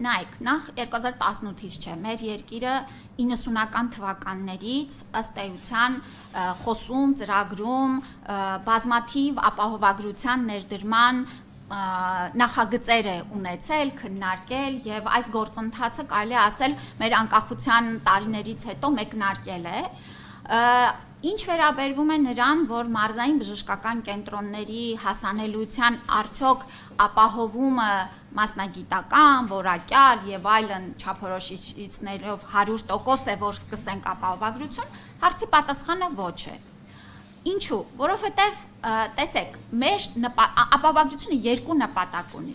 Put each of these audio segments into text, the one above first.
նայեք, նախ 2018-ից չէ, մեր երկիրը 90-ական թվականներից ըստ էության խոսում, ծրագրում, բազմաթիվ ապահովագրության ներդրման նախագծեր է ունեցել, քննարկել եւ այս գործընթացը կարելի է ասել մեր անկախության տարիներից հետո մեկնարկել է։ Ինչ վերաբերվում է նրան, որ մարզային բժշկական կենտրոնների հասանելիության արդյոք ապահովումը մասնագիտական, որակյալ եւ այլն չափորոշիչներով 100% է, որ սկսենք ապահովագրություն, հարցի պատասխանը ոչ է։ Ինչու՞, որովհետեւ տեսեք, մեր ապահովագրությունը երկու նպատակ ունի։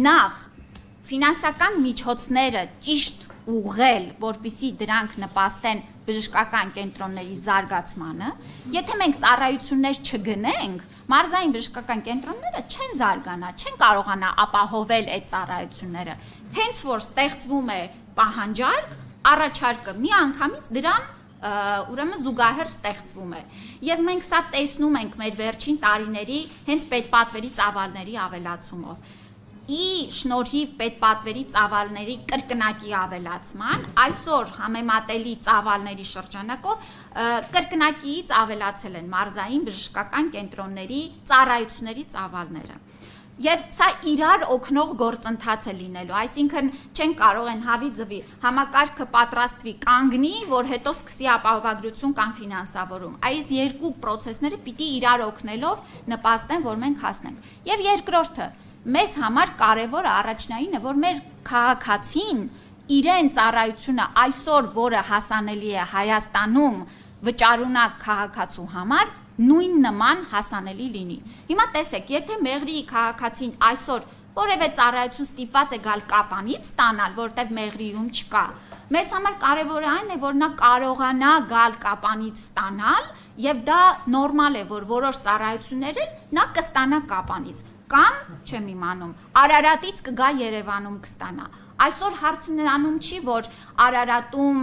Նախ ֆինանսական միջոցները ճիշտ ուղղել, որպեսզի դրանք նպաստեն բժշկական կենտրոնների զարգացմանը, եթե մենք ծառայություններ չգնենք, մարզային բժշկական կենտրոնները չեն զարգանա, չեն կարողանա ապահովել այդ ծառայությունները։ Հենց որ ստեղծվում է պահանջարկ, առաջարկը միանգամից դրան ուրեմն զուգահեռ ստեղծվում է։ Եվ մենք սա տեսնում ենք մեր վերջին տարիների հենց պետպատվերի ծավալների ավելացումով։ Շնորհիվ պետպատվերի ծավալների կրկնակի ավելացման, այսօր համեմատելի ծավալների շրջանակով կրկնակիից ավելացել են մարզային բժշկական կենտրոնների ծառայությունների ծավալները։ Եվ սա իրար օգնող գործընթաց է լինելու, այսինքն չեն կարող են հավի ձվի համակարգը պատրաստվի կանգնի, որ հետո սկսի ապահովագրություն կամ ֆինանսավորում։ Այս երկու process-ները պիտի իրար օգնելով նպաստեն, որ մենք հասնենք։ Եվ երկրորդը, մեզ համար կարևորը առաջնայինը, որ մեր քաղաքացին իրեն ծառայությունը այսօր, որը հասանելի է Հայաստանում վճարունակ քաղաքացու համար, նույն նման հասանելի լինի։ Հիմա տեսեք, եթե Մեղրիի քաղաքացին այսօր որևէ ծառայություն ստիպված է գալ Կապանից ստանալ, որտեղ Մեղրիում չկա, մեզ համար կարևորը այն է, որ նա կարողանա գալ Կապանից ստանալ, եւ դա նորմալ է, որ որոշ ծառայություններ նա կստանա Կապանից, կամ չեմ իմանում, Արարատից կգա Երևանում կստանա։ Այսօր հարցը նրանում չի, որ Արարատում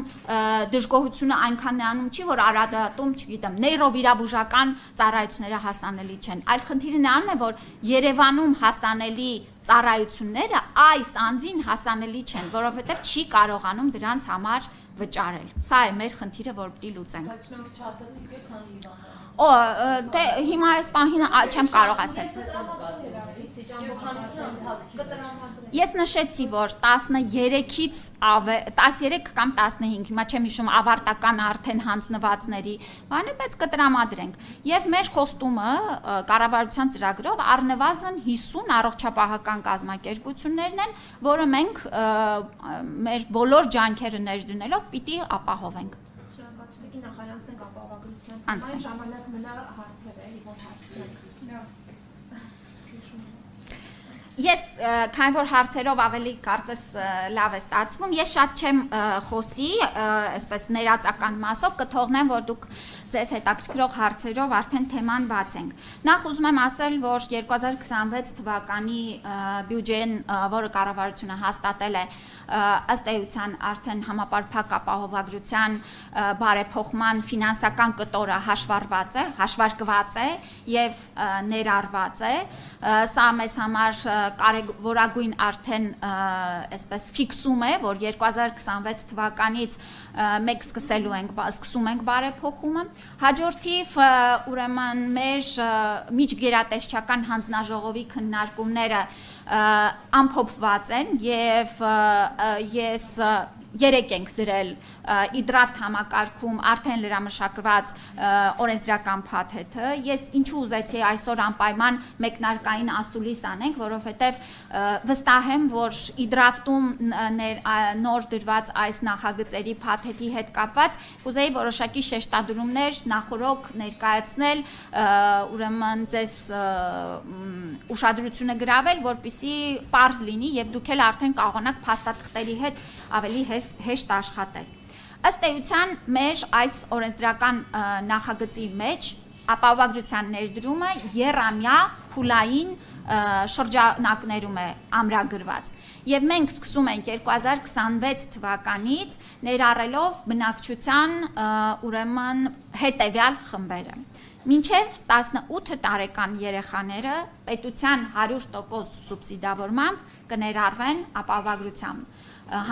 դժգոհությունը այնքան նրանում չի, որ Արարատում, չգիտեմ, նեյրովիրաբուժական ծառայությունները հասանելի չեն, այլ խնդիրը նրանն է, որ Երևանում հասանելի ծառայությունները այս անձին հասանելի չեն, որովհետև չի կարողանում դրանց համար վճարել։ Սա է մեր խնդիրը, որ պիտի լուծենք։ Բայց մենք չասացիք եք, քանի Իվանը։ Դե հիմա այս պահին չեմ կարող ասել։ Ես նշեցի, որ 13-ից 13 կամ 15, հիմա չեմ հիշում ավարտական արդեն հանձնվածների, բայց կտրամադրենք։ Եվ մեր խոստումը կառավարության ծրագրով առնվազն 50 առողջապահական կազմակերպություններն են, որը մենք մեր բոլոր ջանքերը ներդնելով պիտի ապահովենք։ Շնորհակալություն նախարանցնենք ապահովագրության։ Այն ժամանակ մնա հարցերը, որ հասցնենք։ Ես քանի որ հարցերով ավելի կարծես լավ է ստացվում, ես շատ չեմ խոսի, այսպես ներածական մասով կթողնեմ, որ դուք ձեզ հետաքրքրող հարցերով արդեն թեման բացենք։ Նախ ուզում եմ ասել, որ 2026 թվականի բյուջեն, որը կառավարությունը հաստատել է, ըստ էության արդեն համապարփակ ապահովագրության բարեփոխման ֆինանսական կտորը հաշվարկված է եւ ներառված է։ Սա մեզ համար կարևորագույն արդեն այսպես ֆիքսում է, որ 2026 թվականից մենք սկսում ենք բարեփոխումը։ Հաջորդիվ ուրեմն մեր միջգերատեսչական հանձնաժողովի քննարկումները ամփոփված են եւ ես 3 ենք դրել իդրաֆտ համակարգում արդեն լրամշակված օրենսդրական փաթեթը։ Ես ինչու ուզեցի այսօր անպայման մեկնարկային ասուլիս անենք, որովհետև վստահ եմ, որ իդրաֆտում նոր դրված այս նախագծերի փաթեթի հետ կապված կուզեի որոշակի շեշտադրումներ նախորոք ներկայացնել, ուրեմն ձեզ ուշադրությունը գրավել, որպեսզի պարզ լինի եւ դուք էլ արդեն կարողանաք փաստաթղթերի հետ ավելի հեշտ աշխատել։ Ըստ էության մեր այս օրենսդրական նախագծի մեջ ապահովագրության ներդրումը եռամյա փուլային շրջանակներում է ամրագրված։ Եվ մենք սկսում ենք 2026 թվականից ներառելով բնակչության ուրեմն հետևյալ խմբերը։ Մինչև 18 տարեկան երեխաները պետության 100% սուբսիդավորմամբ կներառվեն ապահովագրության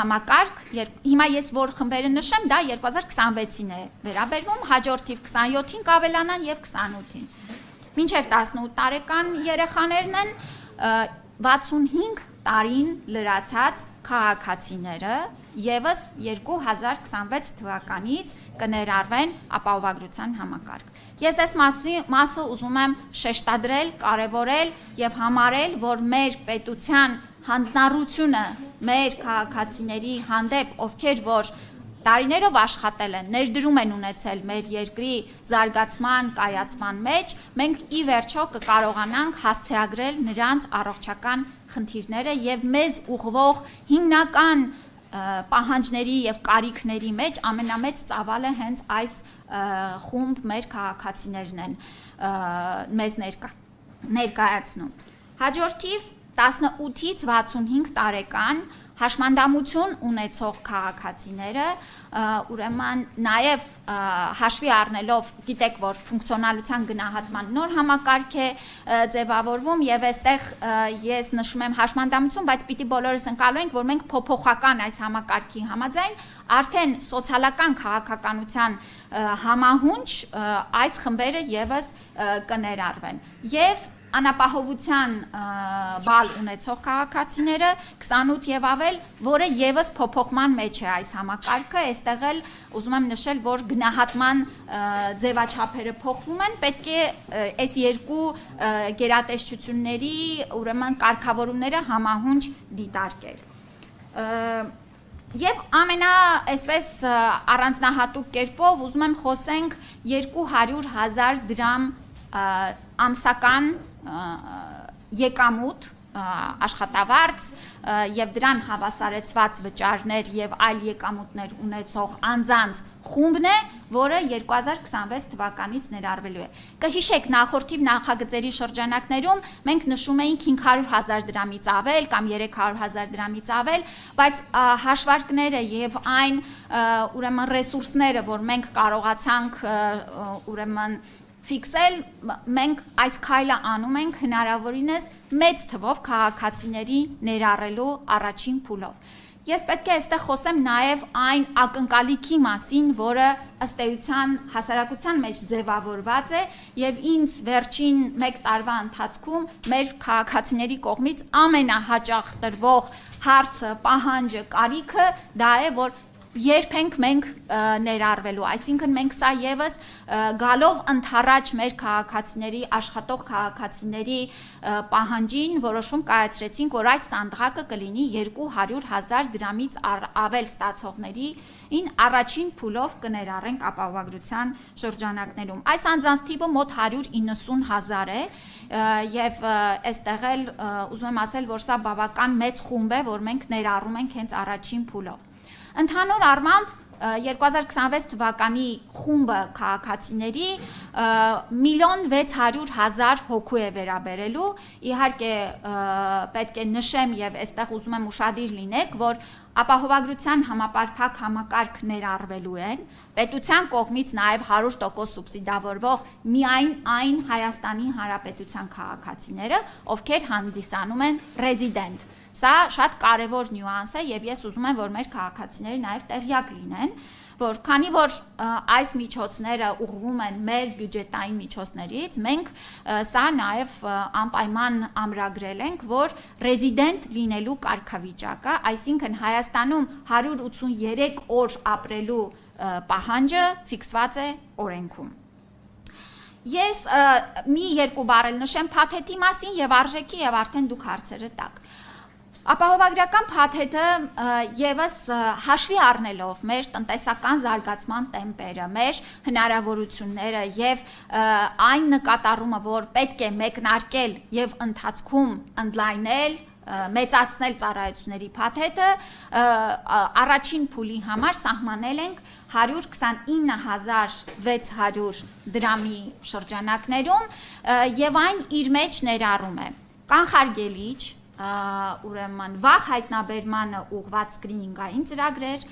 համակարգ, հիմա ես որ խմբերը նշեմ, դա 2026-ին է վերաբերվում, հաջորդ թիվ 27-ին կավելանան եւ 28-ին։ Մինչև 18 տարեկան երեխաներն են 65 տարին լրացած քաղաքացիները եւս 2026 թվականից կներառվեն ապահովագրության համակարգ։ Ես այս մասը ուզում եմ շեշտադրել, կարևորել եւ համարել, որ մեր պետության հանձնառությունը մեր քաղաքացիների հանդեպ, ովքեր որ տարիներով աշխատել են, ներդրում են ունեցել մեր երկրի զարգացման, կայացման մեջ, մենք ի վերջո կկարողանանք հասցեագրել նրանց առողջական խնդիրները եւ մեզ ուղղվող հիմնական պահանջների եւ կարիքների մեջ ամենամեծ ծավալը հենց այս խումբ մեր քաղաքացիներն են մեզ ներկայացնում։ Հաջորդիվ 18-ից 65 տարեկան հաշմանդամություն ունեցող քաղաքացիները, ուրեմն նաև հաշվի առնելով, գիտեք, որ ֆունկցիոնալության գնահատման նոր համակարգ է ձևավորվում եւ այստեղ ես նշում եմ հաշմանդամություն, բայց պիտի բոլորս ընկալենք, որ մենք փոփոխական այս համակարգի համաձայն արդեն սոցիալական քաղաքականության համահունչ այս խմբերը եւս կներառվեն եւ անապահովության բալ ունեցող քաղաքացիները 28 եւ ավել, որը եւս փոփոխման մեջ է այս համակարգը, այստեղ էլ ուզում եմ նշել, որ գնահատման ձևաչափերը փոխվում են, պետք է այս երկու գերատեսչությունների ուրեմն կարգավորումները համահունչ դիտարկել։ Եվ ամենաայսպես առանձնահատուկ կերպով ուզում եմ խոսենք 200,000 դրամ ամսական եկամուտ աշխատավարձ եւ դրան հավասարեցված վճարներ եւ այլ եկամուտներ ունեցող անձանց խումբն է, որը 2026 թվականից ներառվելու է։ Կհիշեք նախորդիվ նախագծերի շրջանակներում մենք նշում էինք 500,000 դրամից ավել կամ 300,000 դրամից ավել, բայց հաշվարկները եւ այն ուրեմն ռեսուրսները, որ մենք կարողացանք ուրեմն ֆիքսել, մենք այս քայլը անում ենք հնարավորինս մեծ թվով քաղաքացիների ներառելու առաջին փուլով։ Ես պետք է այստեղ խոսեմ նաև այն ակնկալիքի մասին, որը ըստ էության հասարակության մեջ ձևավորված է եւ ինձ վերջին 1 տարվա ընթացքում մեր քաղաքացիների կողմից ամենահաճախ տրվող հարցը, պահանջը, կարիքը դա է, որ երբ մենք ներառվելու, այսինքն մենք սա եւս գալով ընդառաջ մեր քաղաքացիների, աշխատող քաղաքացիների պահանջին որոշում կայացրեցինք, որ այս սանդղակը կլինի 200,000 դրամից ավել ստացողներին առաջին փուլով կներառենք ապահովագրության շրջանակներում։ Այս անձանց թիվը մոտ 190,000 է եւ այստեղ էլ ուզում եմ ասել, որ սա բավական մեծ խումբ է, որ մենք ներառում ենք հենց առաջին փուլով։ Ընդհանուր առմամբ 2026 թվականի խումբը քաղաքացիների 1,600,000 հոգու է վերաբերելու, իհարկե պետք է նշեմ եւ այստեղ ուզում եմ ուշադիր լինեք, որ ապահովագրության համապարփակ համակարգ ներառվելու են, պետության կողմից նաեւ 100% սուբսիդավորվող միայն այն Հայաստանի Հանրապետության քաղաքացիները, ովքեր հանդիսանում են ռեզիդենտ։ Սա շատ կարևոր նյուանս է եւ ես ուզում եմ, որ մեր քաղաքացիները նաեւ տեղյակ լինեն, որ քանի որ այս միջոցները ուղղվում են մեր բյուջետային միջոցներից, մենք սա նաեւ անպայման ամրագրել ենք, որ ռեզիդենտ լինելու կարգավիճակը, այսինքն Հայաստանում 183 օր ապրելու պահանջը ֆիքսված է օրենքում։ Ես մի երկու բառ նշեմ փաթեթի մասին եւ արժեքի եւ արդեն դուք հարցերը տաք։ Ապահովագրական փաթեթը եւս հաշվի առնելով մեր տնտեսական զարգացման տեմպերը, մեր հնարավորությունները եւ այն նկատառումը, որ պետք է մեկնարկել եւ ընթացքում ընդլայնել, մեծացնել ծառայությունների փաթեթը, առաջին փուլի համար սահմանել ենք 129,600 դրամի շրջանակներում եւ այն իր մեջ ներառում է կանխարգելիչ, ուրեմն վաղ հայտնաբերմանը ուղղված սկրինինգային ծրագրեր,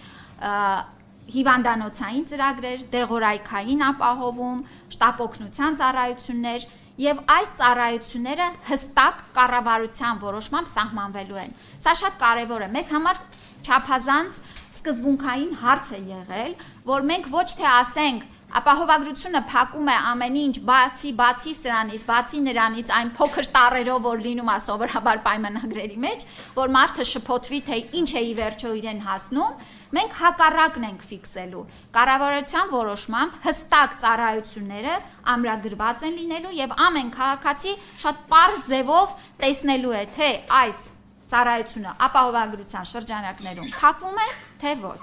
հիվանդանոցային ծրագրեր, դեղորայքային ապահովում, շտապօգնության ծառայություններ եւ այս ծառայությունները հստակ կառավարության որոշմամբ սահմանվելու են։ Սա շատ կարեւոր է։ Մեզ համար չափազանց սկզբունքային հարց է եղել, որ մենք ոչ թե ասենք ապահովագրությունը փակում է ամեն ինչ, բացի սրանից, բացի նրանից, այն փոքր տառերով, որ լինում է սովորաբար պայմանագրերի մեջ, որ մարդը շփոթվի, թե ինչ է ի վերջո իրեն հասնում, մենք հակառակն ենք ֆիքսելու։ Կառավարության որոշմամբ հստակ ծառայությունները ամրագրված են լինելու եւ ամեն քաղաքացի շատ պարզ ձևով տեսնելու է, թե այս ծառայությունը ապահովագրության շրջանակներում փակվում է, թե ոչ։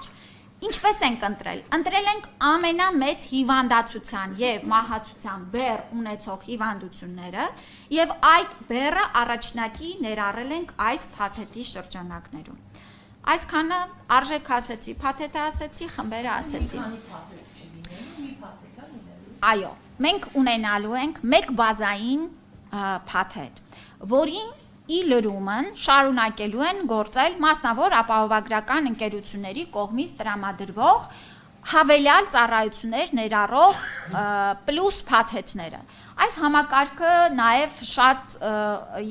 Ինչպես ենք ընտրել։ Ընտրել ենք ամենամեծ հիվանդացության եւ մահացության բեռ ունեցող հիվանդությունները եւ այդ բեռը առաջնակի ներառել ենք այս փաթեթի շրջանակներում։ Այսքանը արժեք ասեցի, փաթեթը ասեցի, խմբերը ասեցի։ Այո, մենք ունենալու ենք մեկ բազային փաթեթ, որին ի լրումն շարունակելու են գործել մասնավոր ապահովագրական ընկերությունների կողմից տրամադրվող հավելյալ ծառայություններ ներառող պլյուս փաթեթները։ Այս համակարգը նաև շատ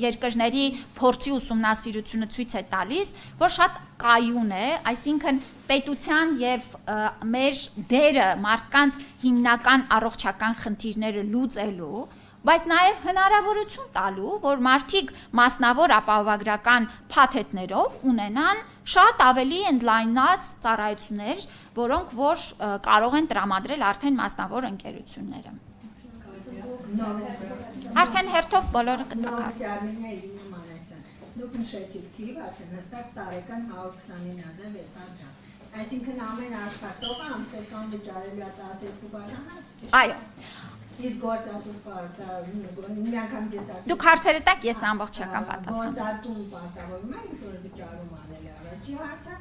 երկրների փորձի ուսումնասիրությունը ցույց է տալիս, որ շատ կայուն է, այսինքն պետության եւ մեր դերը մարդկանց հիմնական առողջական խնդիրները լուծելու, բայց նաև հնարավորություն տալու, որ մարդիկ մասնավոր ապահովագրական փաթեթներով ունենան շատ ավելի ընդլայնած ծառայություններ, որոնք որ կարող են տրամադրել արդեն մասնավոր ընկերությունները։ Արդեն հերթով բոլորը կտակած։ Դուք նշեցիք թիվ, արդեն հստակ տարեկան 129,600 դրամ։ Այսինքն ամեն աշխատողը ամսական վճարելու է 12 բաժանած։ Այո։ Իսկ գործատու պարտավորը մի անգամ ես ասում։ Դուք հարցերը տակ, ես ամբողջական պատասխան։ Գործատու պարտավորում է ինչ-որ վճարում անել առաջի հարցը,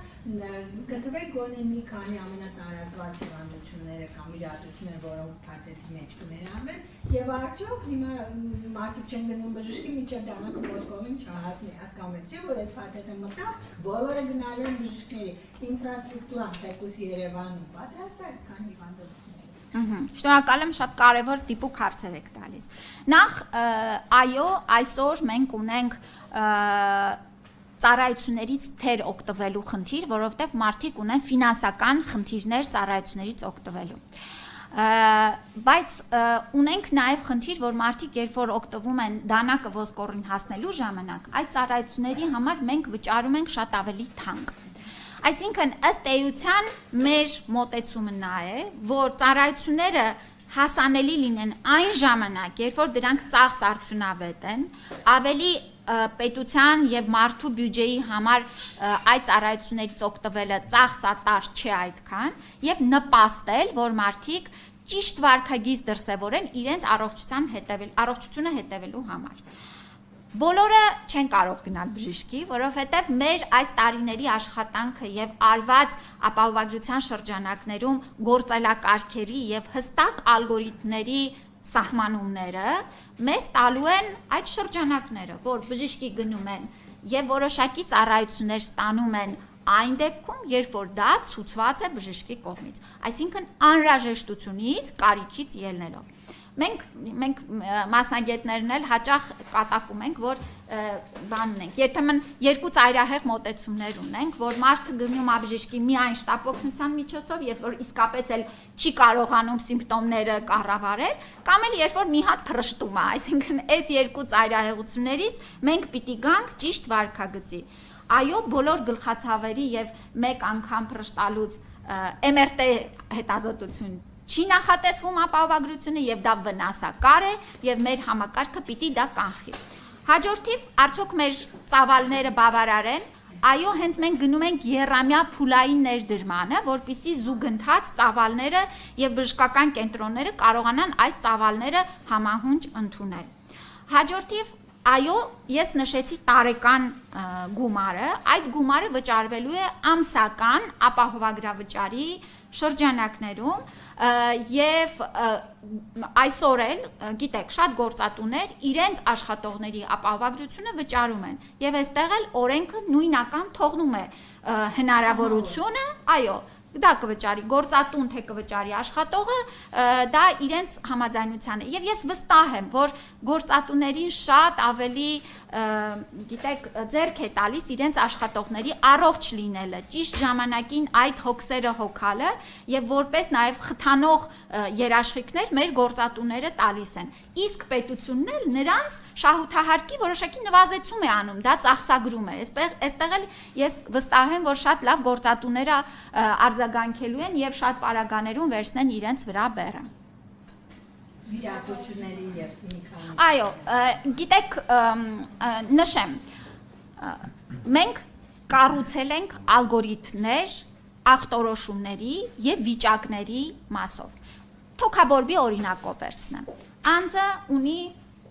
գտվեք գոնե մի քանի ամենատարածված հիվանդությունները կամ իրադարձությունները, որոնք փաթեթի մեջ կներառվեն, եւ արդյոք հիմա մարդիկ չեն գնում բժշկի, մինչեւ դանակը ոսկորին չհասնի, հասկանում եք, չէ՞, որ այս փաթեթը մտած, բոլորը գնալու են բժշկների, ինֆրաստրուկտուրան, թեկուզ Երևանում պատրաստ է այդքան հիվանդություն։ Շնորհակալ եմ, շատ կարևոր դիպուկ հարցեր եք տալիս։ Նախ, այո, այսօր մենք ունենք ծառայություններից թեր օգտվելու խնդիր, որովհետև մարդիկ ունեն ֆինանսական խնդիրներ ծառայություններից օգտվելու։ Բայց ունենք նաև խնդիր, որ մարդիկ երբ որ օգտվում են դանակը ոսկորին հասնելու ժամանակ, այդ ծառայությունների համար մենք վճարում ենք շատ ավելի թանկ։ Այսինքն ըստ էության մեր մոտեցումը նա է, որ ծառայությունները հասանելի լինեն այն ժամանակ, երբ որ դրանք ծախս արդյունավետ են, ավելի պետության եւ մարդու բյուջեի համար այդ ծառայություններից օգտվելը ծախսատար չէ այդքան եւ նպաստել, որ մարդիկ ճիշտ վարքագիծ դրսևորեն իրենց առողջությունը հետևելու համար։ Բոլորը չեն կարող գնալ բժշկի, որովհետև մեր այս տարիների աշխատանքը եւ արված ապահովագրության շրջանակներում գործելակարգերի եւ հստակ ալգորիթմների սահմանումները մեզ տալու են այդ շրջանակները, որ բժշկի գնում են եւ որոշակի ծառայություններ ստանում են այն դեպքում, երբ որ դա ցուցված է բժշկի կողմից, այսինքն անհրաժեշտությունից, կարիքից ելնելով։ Մենք մասնագետներն էլ հաճախ կատակում ենք, որ բան ունենք, երբեմն երկու ծայրահեղ մոտեցումներ ունենք, որ մարդը գնում է բժշկի միայն շտապօգնության միջոցով, երբ որ իսկապես էլ չի կարողանում սիմպտոմները կառավարել, կամ էլ երբ որ մի հատ փռշտում է, այսինքն այս երկու ծայրահեղություններից մենք պիտի գանք ճիշտ վարքագծի։ Այո, բոլոր գլխացավերի եւ մեկ անգամ փռշտալուց MRT հետազոտություն չի նախատեսվում ապահովագրությունը եւ դա վնասակար է եւ մեր համակարգը պիտի դա կանխի։ Հաջորդիվ, արդյոք մեր ծավալները բավարար են։ Այո, հենց մենք գնում ենք եռամյա փուլային ներդրմանը, որպեսզի զուգընթաց ծավալները եւ բժշկական կենտրոնները կարողանան այս ծավալները համահունչ ընդունել։ Հաջորդիվ, այո, ես նշեցի տարեկան գումարը, այդ գումարը վճարվելու է ամսական ապահովագրավճարի շրջանակներում եւ այսօր էլ գիտեք շատ գործատուներ իրենց աշխատողների ապահովագրությունը վճարում են եւ այստեղ էլ օրենքը նույնական թողնում է հնարավորությունը, այո, դա կվճարի գործատուն, թե կվճարի աշխատողը, դա իրենց համաձայնության է։ Եվ ես վստահ եմ, որ գործատուներին շատ ավելի, գիտեք, ձեռք է տալիս իրենց աշխատողների առողջ լինելը, ճիշտ ժամանակին այդ հոգսերը հոգալը եւ որպես նաեւ խթանող երաշխիքներ մեր գործատուները տալիս են։ Իսկ պետությունն էլ նրանց շահութահարկի որոշակի նվազեցում է անում, դա ծախսագրում է։ Այստեղ էլ ես վստահ եմ, որ շատ լավ գործատուները արձագանքելու են եւ շատ պարագաներում վերցնեն իրենց վրա բեռը։ Վիրատությունների եւ մի քանի։ Այո, գիտեք, նշեմ, մենք կառուցել ենք ալգորիթմներ ախտորոշումների եւ վիճակների մասով։ Թոքաբորբի օրինակով վերցնեմ։ Անձը ունի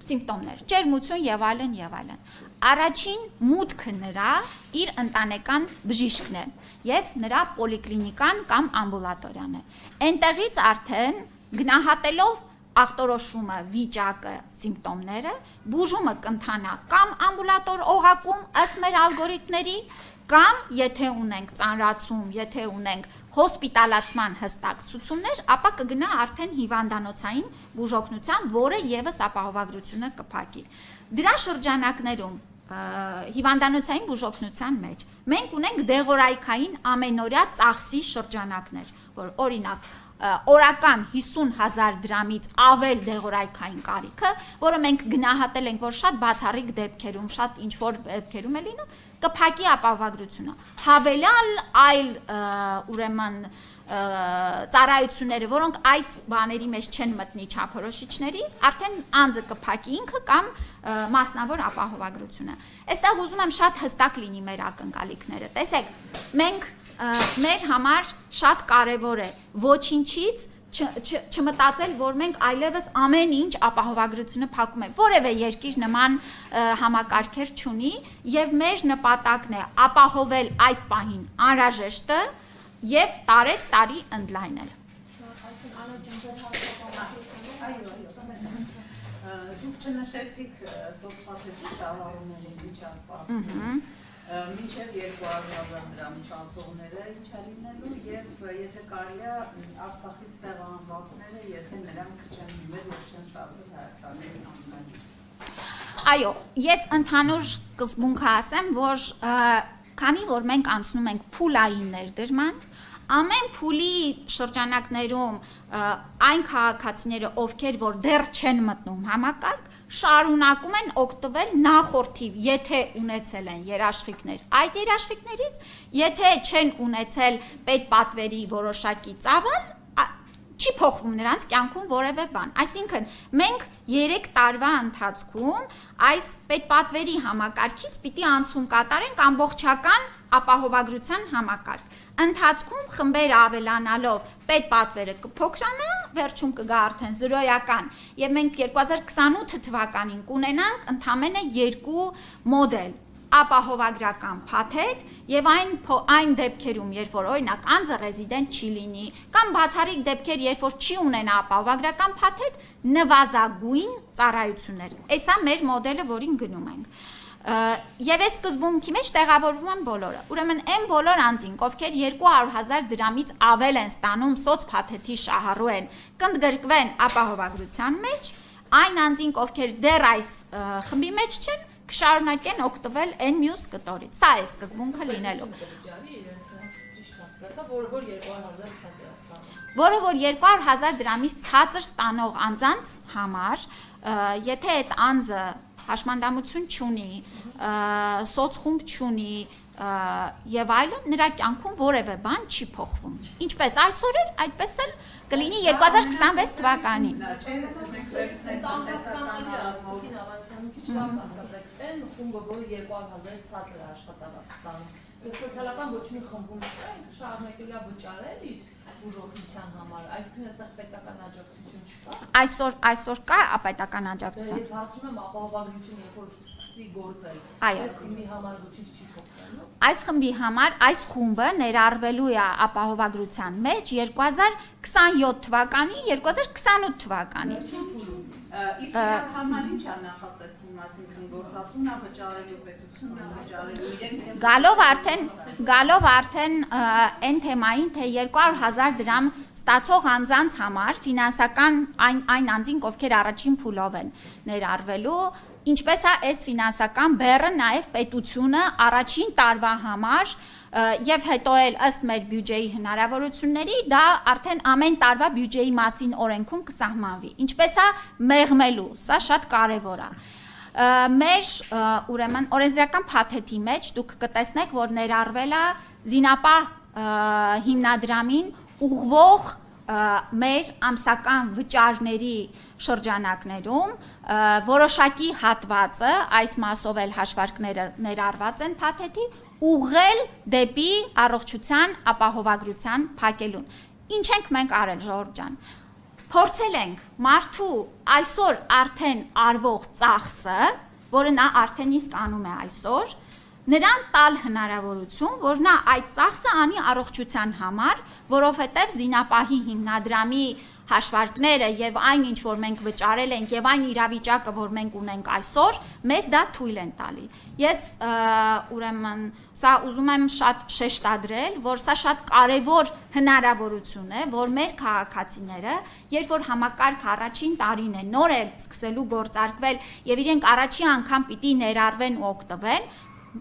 սիմպտոմներ, ջերմություն եւ այլն եւ այլն։ Առաջին մուտքը նրա իր ընտանեկան բժիշկն է եւ նրա պոլիկլինիկան կամ ամբուլատորիան է։ Այնտեղից արդեն գնահատելով ախտորոշումը, վիճակը, սիմպտոմները, բուժումը կընթանա կամ ամբուլատոր օղակում ըստ մեր ալգորիթմների, կամ եթե ունենք ծանրացում, եթե ունենք հոսպիտալացման հստակ ցուցումներ, ապա կգնա արդեն հիվանդանոցային բուժօգնության, որը եւս ապահովագրությունը կփակի։ Դրա շրջանակներում հիվանդանոցային բուժօգնության մեջ մենք ունենք դեղորայքային ամենօրյա ծախսի շրջանակներ, որ օրինակ օրական 50,000 դրամից ավել դեղորայքային կարիքը, որը մենք գնահատել ենք, որ շատ բացառիկ դեպքերում, շատ ինչ-որ դեպքերում է լինում, կփակի ապահովագրությունը։ Հավելյալ այլ ուրեմն ծառայությունները, որոնք այս բաների մեջ չեն մտնի չափորոշիչների, արդեն անձը կփակի ինքը կամ մասնավոր ապահովագրությունը։ Այստեղ ուզում եմ շատ հստակ լինի մեր ակնկալիքները։ Տեսեք, մենք մեր համար շատ կարևոր է ոչինչից չմտածել, որ մենք այլևս ամեն ինչ ապահովագրությունը փակում է։ Որևէ երկիր նման համակարգեր չունի եւ մեր նպատակն է ապահովել այս պահին անհրաժեշտը եւ տարեց տարի ընդլայնել։ Դուք չնշեցիք սոցիալական շահառուների միջազգային մինչև 200,000 դրամ ստացողները ինչ է լինելու եւ եթե կարելի է Արցախից տեղահանվածները, եթե նրանք չեն դիմել եւ չեն ստացել Հայաստանի անունը։ Այո, ես ընդհանուր սկզբունքը ասեմ, որ քանի որ մենք անցնում ենք փուլային ներդրման, ամեն փուլի շրջանակներում այն քաղաքացիները, ովքեր որ դեռ չեն մտնում համակարգ, շարունակում են օգտվել նախորդի, եթե ունեցել են երաշխիքներ այդ երաշխիքներից, եթե չեն ունեցել պետպատվերի որոշակի ծավալ, չի փոխվում նրանց կյանքում որևէ բան։ Այսինքն մենք 3 տարվա ընթացքում այս պետպատվերի համակարգից պիտի անցում կատարենք ամբողջական ապահովագրության համակարգ։ Ընթացքում խմբերը ավելանալով պետպատվերը կփոքրանա, վերջում կգա արդեն զրոյական, եւ մենք 2028 թվականին կունենանք ընդամենը 2 մոդել՝ ապահովագրական փաթեթ եւ այն դեպքերում, երբ որ օրինակ անձը ռեզիդենտ չի լինի, կամ բացառիկ դեպքեր, երբ որ չի ունենա ապահովագրական փաթեթ, նվազագույն ծառայություններ։ Էսա մեր մոդելը, որին գնում ենք։ Եվ այս սկզբունքի մեջ տեղավորվում են բոլորը։ Ուրեմն այն բոլոր անձինք, ովքեր 200,000 դրամից ավել են ստանում սոցփաթեթի շահառու են, կընդգրկվեն ապահովագրության մեջ, այն անձինք, ովքեր դեռ այս խմբի մեջ չեն, կշարունակեն օգտվել այն մյուս կտորից։ Սա է սկզբունքը լինելու։ Որը որ 200,000 դրամից ցածր ստանող անձանց համար, եթե այդ անձը հաշմանդամություն չունի, սոցխումբ չունի եւ այլն, նրա կյանքում որևէ բան չի փոխվում։ Ինչպես այսօր էր, այդպես էլ կլինի 2026 թվականին։ Այն խումբը, որը 200,000-ից ցածր է աշխատավարձ ստանում, եւ սոցիալական ոչ մի խմբում չկա, ինքը շարունակելու է վճարել իր բուժօգնության համար, այսինքն այստեղ պետական աջակցություն չկա։ Այսօր կա պետական աջակցություն։ Ես հարցնում եմ ապահովագրություն, երբ որ սկսի գործել, այս խմբի համար ոչինչ չի փոխվելու։ Այս խմբի համար այս խումբը ներառվելու է ապահովագրության մեջ 2027 թվականի, 2028 թվականի։ Իսկ նրանց համար ինչ է նախատեսվում, այսինքն գործածում է վճարելու պետությունը, վճարելու իրենք գալով արդեն այն թեմային, թե 200,000 դրամ ստացող անձանց համար ֆինանսական այն անձին, ովքեր առաջին փուլով են ներառվելու, ինչպես է այս ֆինանսական բեռը նաև պետությունը առաջին տարվա համար եւ հետո էլ ըստ մեր բյուջեի հնարավորությունների դա արդեն ամեն տարվա բյուջեի մասին օրենքում կսահմանվի։ Ինչպես է մեղմելու, սա շատ կարևոր է։ Մեր ուրեմն օրենսդրական փաթեթի մեջ դուք կտեսնեք, որ ներառվել է զինապահ հիմնադրամին ուղղվող մեր ամսական վճարների շրջանակներում որոշակի հատվածը, այս մասով էլ հաշվարկները ներառված են փաթեթի, ուղղել դեպի առողջության ապահովագրության փակելուն։ Ինչ ենք մենք արել, Ժողովուրդ ջան։ Փորձել ենք մարդու այսօր արդեն արվող ծախսը, որը նա արդեն իսկ անում է այսօր, նրան տալ հնարավորություն, որ նա այդ ծախսը անի առողջության համար, որովհետև զինապահի հիմնադրամի հաշվարկները եւ այն ինչ որ մենք վճարել ենք եւ այն իրավիճակը, որ մենք ունենք այսօր, մեզ դա թույլ են տալի։ Ես ուրեմն սա ուզում եմ շատ շեշտադրել, որ սա շատ կարևոր հնարավորություն է, որ մեր քաղաքացիները, երբ որ համակարգ առաջին տարին է, նոր է սկսելու գործարկվել եւ իրենք առաջի անգամ պիտի ներառվեն ու օգտվեն,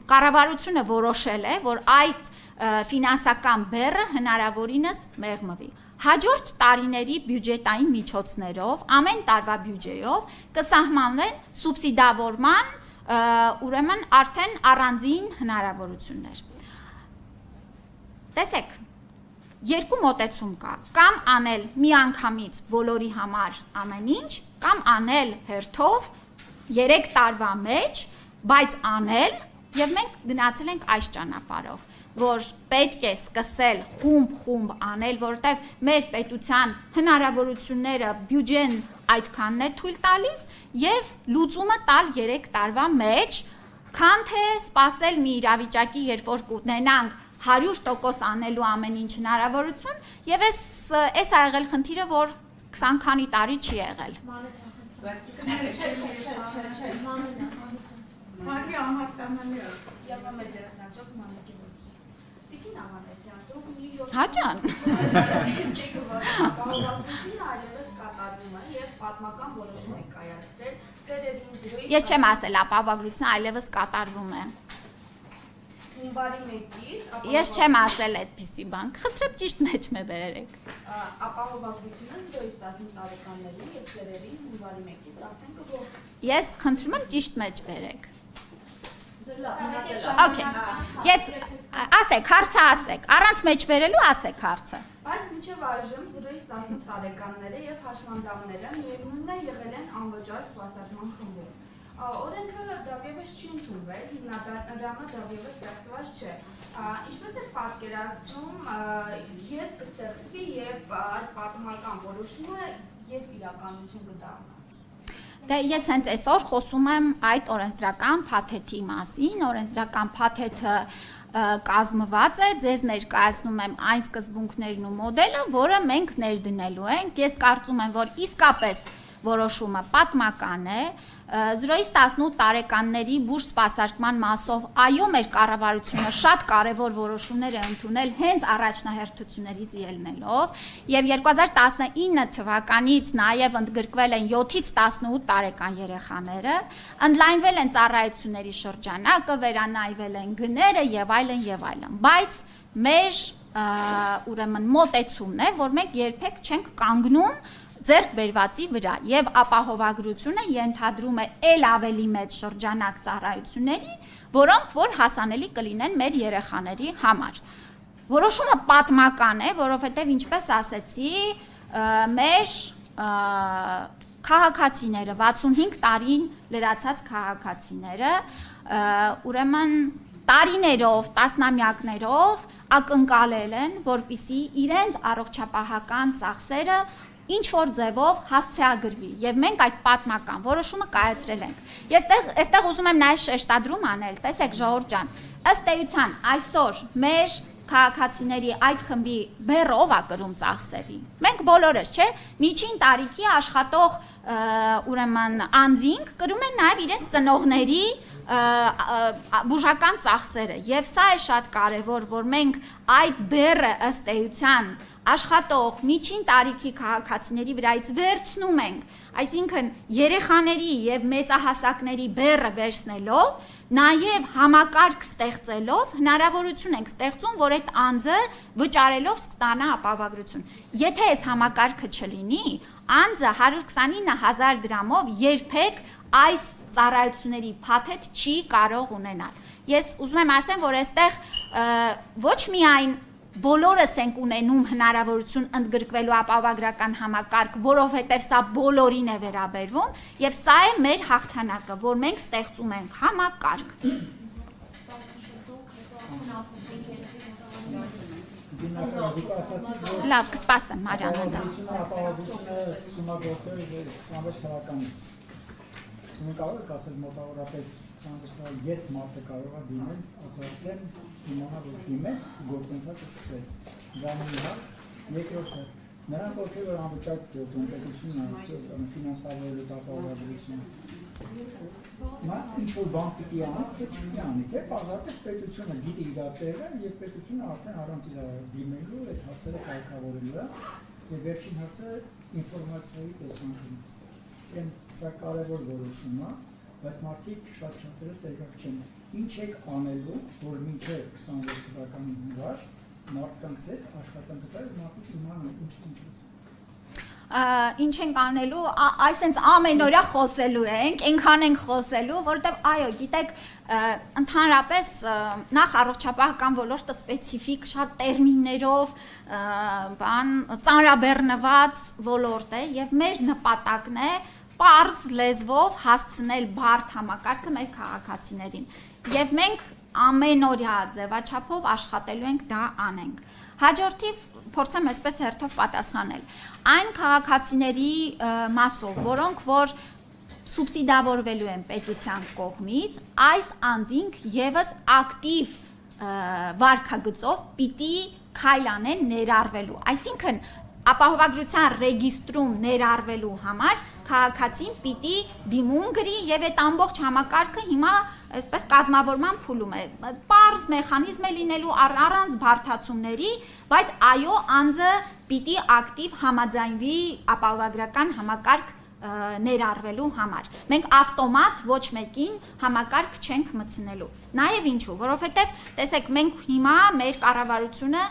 կառավարությունը որոշել է, որ այդ ֆինանսական բեռը հնարավորինս մեղմվի։ Հաջորդ տարիների բյուջետային միջոցներով, ամեն տարվա բյուջեով կսահմանվեն սուբսիդավորման, ուրեմն արդեն առանձին հնարավորություններ։ Տեսեք, երկու մոտեցում կա, կամ անել միանգամից բոլորի համար ամեն ինչ, կամ անել հերթով 3 տարվա մեջ, բայց անել եւ մենք գնացել ենք այս ճանապարհով, որ պետք է սկսել խումբ անել, որովհետեւ մեր պետության հնարավորությունները բյուջեն այդքանն է թույլ տալիս եւ լուծումը տալ 3 տարվա մեջ, քան թե սпасել մի իրավիճակի, երբ որ կունենանք 100% անելու ամեն ինչ հնարավորություն եւ էս ա եղել խնդիրը, որ 20 քանի տարի չի եղել։ Մարի անհասկանալի է։ Հաջան։ Ես չեմ ասել, ապահովագրությունը այլևս կատարվում է։ Ես չեմ ասել այդպիսի բան, խնդրեմ ճիշտ մեջ մե բերեք։ Ապահովագրությունը 0-18 տարեկաններին եւ ծերերին հունվարի 1-ից արդեն կգործի։ Ես խնդրում եմ ճիշտ մեջ բերեք։ Okay, ես ասեք, հարցը ասեք, առանց մեջ բերելու ասեք հարցը։ Բայց մինչև այժմ 0-18 տարեկանները եւ հաշմանդամները միևնույնն է եղել են անվճար սպասարկման խմբում։ Օրենքը դավիևս չի ընդունվել, հիմնադրամը դավիևս ստեղծված չէ։ Ինչպես է պատկերացնում, երբ կստեղծվի եւ այդ պատմական որոշումը երբ իրականություն կդառնա։ Դե ես հենց այսօր խոսում եմ այդ օրենսդրական փաթեթի մասին, օրենսդրական փաթեթը կազմված է, ձեզ ներկայացնում եմ այն սկզբունքներն ու մոդելը, որը մենք ներդնելու ենք։ Ես կարծում եմ, որ իսկապես որոշումը պատմական է, 0-18 տարեկանների բուժ սպասարկման մասով այո մեր կառավարությունը շատ կարևոր որոշումներ է ընդունել հենց առաջնահերթություններից ելնելով եւ 2019 թվականից նաեւ ընդգրկվել են 7-ից 18 տարեկան երեխաները, ընդլայնվել են ծառայությունների շրջանակը, վերանայվել են գները եւ այլն, բայց մեր ուրեմն մոտեցումն է, որ մենք երբեք չենք կանգնում ձեռք բերվածի վրա եւ ապահովագրությունը ենթադրում է ել ավելի մեծ շրջանակ ծառայությունների, որոնք որ հասանելի կլինեն մեր երեխաների համար։ Որոշումը պատմական է, որովհետեւ ինչպես ասեցի, մեր քաղաքացիները 65 տարին լրացած քաղաքացիները, ուրեմն տարիներով, տասնամյակներով ակնկալել են, որպիսի իրենց առողջապահական ծախսերը ինչ որ ձևով հասցեագրվի եւ մենք այդ պատմական որոշումը կայացրել ենք։ Ես այստեղ ուզում եմ նաեւ շեշտադրում անել, տեսեք ժողովուրդ ջան, ըստ էության այսօր մեր քաղաքացիների այդ խմբի բեռը ով է կրում ծախսերի։ Մենք բոլորս, չէ, միջին տարիքի աշխատող ուրեմն անձինք կրում են նաև իրենց ծնողների բուժական ծախսերը, եւ սա է շատ կարևոր, որ մենք այդ բեռը ըստ էության աշխատող միջին տարիքի քաղաքացիների վրայից վերցնում ենք, այսինքն երեխաների եւ մեծահասակների բեռը վերցնելով, նաեւ համակարգ ստեղծելով հնարավորություն ենք ստեղծում, որ այդ անձը վճարելով ստանա ապահովագրություն։ Եթե այս համակարգը չլինի, անձը 129,000 դրամով երբեք այս ծառայությունների փաթեթ չի կարող ունենալ։ Ես ուզում եմ ասեմ, որ այստեղ ոչ միայն բոլորս ենք ունենում հնարավորություն ընդգրկվելու ապահովագրական համակարգ, որովհետև սա բոլորին է վերաբերվում, եւ սա է մեր հաղթանակը, որ մենք ստեղծում ենք համակարգ։ Լավ, կսպասեմ Մարիաննա։ Ապահովությունը սկսում է գործել 26 թվականից։ Մենք կարող ենք ասել մոտավորապես 26 թվականից երբ մարդը կարող է դիմել, ապահովեն իմանալ որ դիմեց, գործընթացը սկսվեց։ Դա մի հարց, երկրորդը նրանք ովքեր որ անվճար տնտեսությունն է, ֆինանսավորելու ապահովագրությունը։ Նա ինչ որ բան պիտի անի, թե չպիտի անի, թե պարզապես պետությունը գիտի իր տեղը եւ պետությունը արդեն առանց իր դիմելու այդ հարցերը կարգավորելու է եւ վերջին հարցը ինֆորմացիայի տեսանկյունից։ Սա կարևոր որոշում է, բայց մարդիկ շատ շատերը տեղյակ չեն։ Ինչ եք անելու, որ մինչև 26 թվականի հունվար մարդկանց հետ աշխատանք կատարել, մարդիկ իմանան ինչ Ինչ ենք անելու, այսենց ամենօրյա խոսելու ենք, այնքան ենք խոսելու, որովհետև այո, գիտեք, ընդհանրապես նախ առողջապահական ոլորտը սպეციფიկ շատ տերմիններով, ծանրաբեռնված ոլորտ է եւ մեր նպատակն է պարզ լեզվով հասցնել բարդ համակարգը մեր քաղաքացիներին։ Եվ մենք ամենօրյա ձևաչափով աշխատելու ենք դա անենք։ Հաջորդիվ փորձեմ այսպես հերթով պատասխանել։ Այն քաղաքացիների մասով, որոնք որ սուբսիդավորվելու են պետության կողմից, այս անձինք եւս ակտիվ վարքագծով պիտի քայլ անեն ներառվելու։ Այսինքն ապահովագրության ռեգիստրում ներառվելու համար քաղաքացին պիտի դիմում գրի եւ այդ ամբողջ համակարգը հիմա այսպես կազմավորման փուլում է։ Պարզ մեխանիզմ է լինելու առանց բարդացումների, բայց այո, անձը պիտի ակտիվ համաձայնվի ապահովագրական համակարգ ներառվելու համար։ Մենք ավտոմատ ոչ մեկին համակարգ չենք մտցնելու։ Նաև ինչու, որովհետև տեսեք, մենք հիմա մեր կառավարությունը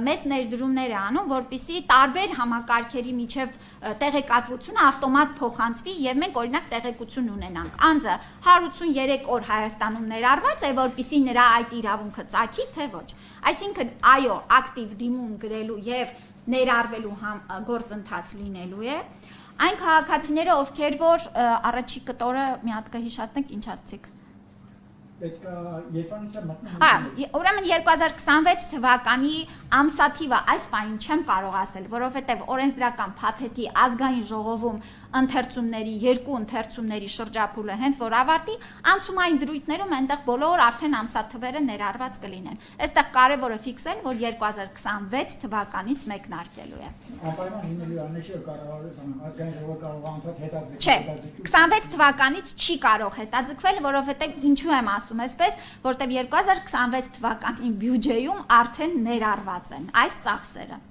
մեծ ներդրումներ է անում, որպեսզի տարբեր համակարգերի միջև տեղեկատվությունը ավտոմատ փոխանցվի եւ մենք օրինակ տեղեկություն ունենանք։ Անձը 183 օր Հայաստանում ներառված է, որպեսզի նրա այդ իրավունքը ծագի, թե ոչ։ Այսինքն, այո, ակտիվ դիմում գրելու եւ ներառվելու գործընթաց լինելու է։ Այն քաղաքացիները, ովքեր որ առաջի կտորը մի հատ կհիշեցնենք, ինչ ասցիք։ Պետք է երբանիսա մտնում։ Ուրեմն 2026 թվականի ամսաթիվը այս պահին չեմ կարող ասել, որովհետև օրենսդրական փաթեթի ազգային ժողովում ընթերցումների, երկու ընթերցումների շրջափուլը հենց որ ավարտի, անցումային դրույթներում այնտեղ բոլոր արդեն ամսաթվերը ներառված կլինեն։ Այստեղ կարևորը ֆիքսել, որ 2026 թվականից մեկնարկելու է։ Անպայման հիմնելու անեշը կառավարության ազգային ժողովը կարող է անդադ հետաձգել։ Չէ, 26 թվականից չի կարող հետաձգվել, որովհետև ինչու եմ ասում այսպես, որտեղ 2026 թվականի բյուջեում արդեն ներառված են այս ծախսերը։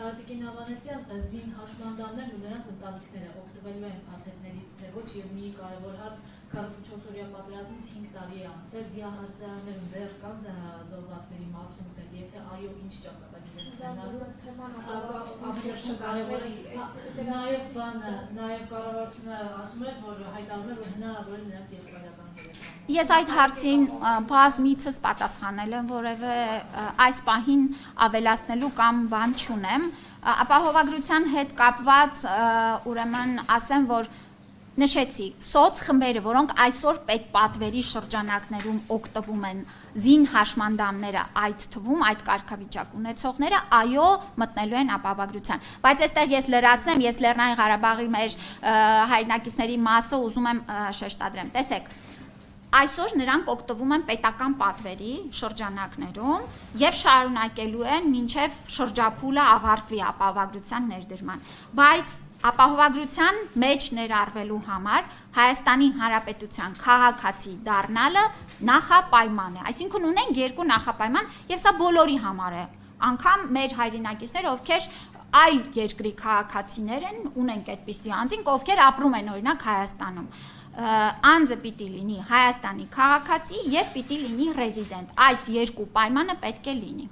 Տիկին Ավանեսյան, զին հաշմանդամներն ու նրանց ընտանիքները օգտվելու են փաթեթներից, թե ոչ, եւ մի կարևոր հարց 44-օրյա պատերազմից 5 տարի է անցել, դիահարցարաններում դեռ կան զոհվածների մասունքներ, եթե այո, ինչ ճակատագիր են նաեւ կառավարությունը ասում է, որ հայտարարում է, որ հնարավոր է նրանց երկրորդ Ես այդ հարցին բազմիցս պատասխանել եմ, որևէ այս պահին ավելացնելու կամ բան չունեմ։ Ապահովագրության հետ կապված ուրեմն ասեմ, որ նշեցի, սոցխմբերը, որոնք այսօր պետպատվերի շրջանակներում օգտվում են զին հաշմանդամները, այդ թվում այդ կարգավիճակ ունեցողները, այո, մտնելու են ապահովագրության։ Բայց այստեղ ես լրացնեմ, ես Լեռնային Ղարաբաղի մեր հայրենակիցների մասը ուզում եմ շեշտադրեմ։ Տեսեք, այսօր նրանք օգտվում են պետական պատվերի շրջանակներում եւ շարունակելու են մինչեւ շրջափուլը ավարտվի ապահովագրության ներդրման, բայց ապահովագրության մեջ ներառվելու համար Հայաստանի Հանրապետության քաղաքացի դառնալը նախապայման է, այսինքն ունենք երկու նախապայման եւ սա բոլորի համար է, անգամ մեր հայրենակիցները, ովքեր այլ երկրի քաղաքացիներ են, ունենք այդպիսի անձինք, ովքեր ապրում են օրինակ Հայաստանում, անձը պիտի լինի Հայաստանի քաղաքացի եւ պիտի լինի ռեզիդենտ, այս երկու պայմանը պետք է լինի։